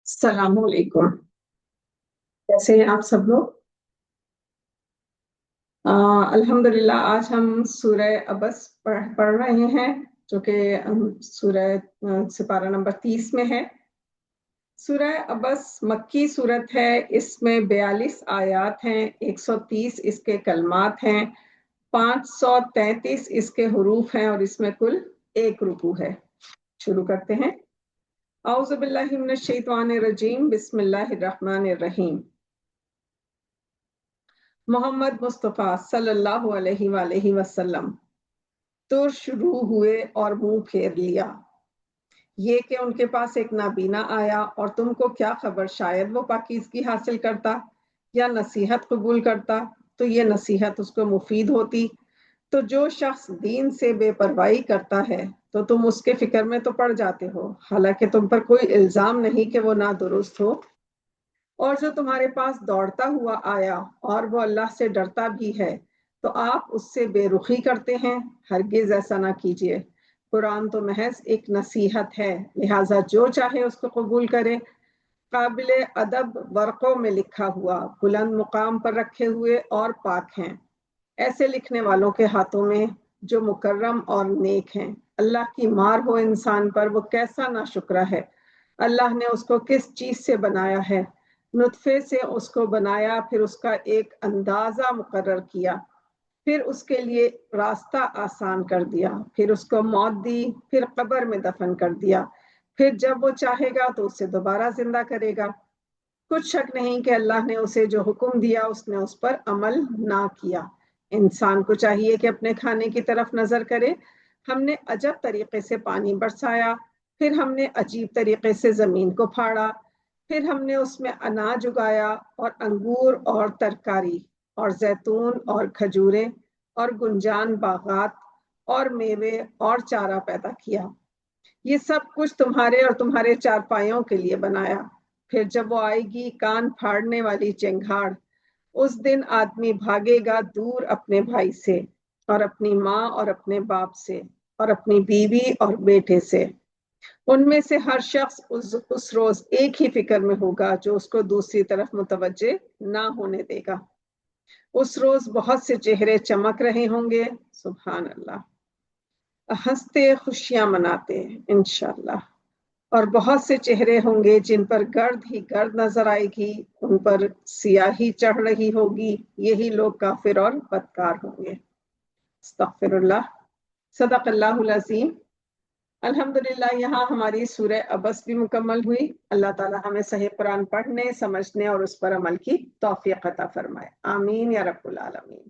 السلام علیکم۔ کیسے ہیں آپ سب لوگ؟ الحمدللہ آج ہم سورہ عبس پڑھ رہے ہیں، جو کہ سورہ سپارہ نمبر 30 میں ہے۔ سورہ عبس مکی صورت ہے، اس میں 42 آیات ہیں، 130 اس کے کلمات ہیں، 533 اس کے حروف ہیں، اور اس میں کل 1 رکوع ہے۔ شروع کرتے ہیں۔ اعوذ باللہ من الشیطان الرجیم، بسم اللہ الرحمن الرحیم۔ محمد مصطفیٰ صلی اللہ علیہ وآلہ وسلم تو شروع ہوئے اور منہ پھیر لیا، یہ کہ ان کے پاس ایک نابینا آیا، اور تم کو کیا خبر شاید وہ پاکیزگی حاصل کرتا یا نصیحت قبول کرتا تو یہ نصیحت اس کو مفید ہوتی۔ تو جو شخص دین سے بے پرواہی کرتا ہے تو تم اس کے فکر میں تو پڑ جاتے ہو، حالانکہ تم پر کوئی الزام نہیں کہ وہ نادرست ہو۔ اور جو تمہارے پاس دوڑتا ہوا آیا اور وہ اللہ سے ڈرتا بھی ہے تو آپ اس سے بے رخی کرتے ہیں، ہرگز ایسا نہ کیجیے۔ قرآن تو محض ایک نصیحت ہے، لہٰذا جو چاہے اس کو قبول کرے۔ قابل ادب ورقوں میں لکھا ہوا، بلند مقام پر رکھے ہوئے اور پاک ہیں ایسے لکھنے والوں کے ہاتھوں میں جو مکرم اور نیک ہیں۔ اللہ کی مار ہو انسان پر، وہ کیسا ناشکرا ہے۔ اللہ نے اس کو کس چیز سے بنایا ہے؟ نطفے سے اس کو بنایا، پھر اس کا ایک اندازہ مقرر کیا، پھر اس کے لیے راستہ آسان کر دیا، پھر اس کو موت دی، پھر قبر میں دفن کر دیا، پھر جب وہ چاہے گا تو اسے دوبارہ زندہ کرے گا۔ کچھ شک نہیں کہ اللہ نے اسے جو حکم دیا اس نے اس پر عمل نہ کیا۔ انسان کو چاہیے کہ اپنے کھانے کی طرف نظر کرے۔ ہم نے عجب طریقے سے پانی برسایا، پھر ہم نے عجیب طریقے سے زمین کو پھاڑا، پھر ہم نے اس میں اناج اگایا اور انگور اور ترکاری اور زیتون اور کھجوریں اور گنجان باغات اور میوے اور چارہ پیدا کیا۔ یہ سب کچھ تمہارے اور تمہارے چارپائیوں کے لیے بنایا۔ پھر جب وہ آئے گی کان پھاڑنے والی چنگھاڑ، اس دن آدمی بھاگے گا دور اپنے بھائی سے اور اپنی ماں اور اپنے باپ سے اور اپنی بیوی اور بیٹے سے۔ ان میں سے ہر شخص اس روز ایک ہی فکر میں ہوگا جو اس کو دوسری طرف متوجہ نہ ہونے دے گا۔ اس روز بہت سے چہرے چمک رہے ہوں گے، سبحان اللہ، ہنستے خوشیاں مناتے انشاءاللہ، اور بہت سے چہرے ہوں گے جن پر گرد ہی گرد نظر آئے گی، ان پر سیاہی چڑھ رہی ہوگی، یہی لوگ کافر اور بدکار ہوں گے۔ استغفر اللہ۔ صدق اللہ العظیم۔ الحمدللہ یہاں ہماری سورہ عبس بھی مکمل ہوئی۔ اللہ تعالی ہمیں صحیح قرآن پڑھنے، سمجھنے اور اس پر عمل کی توفیق عطا فرمائے، آمین یا رب العالمین۔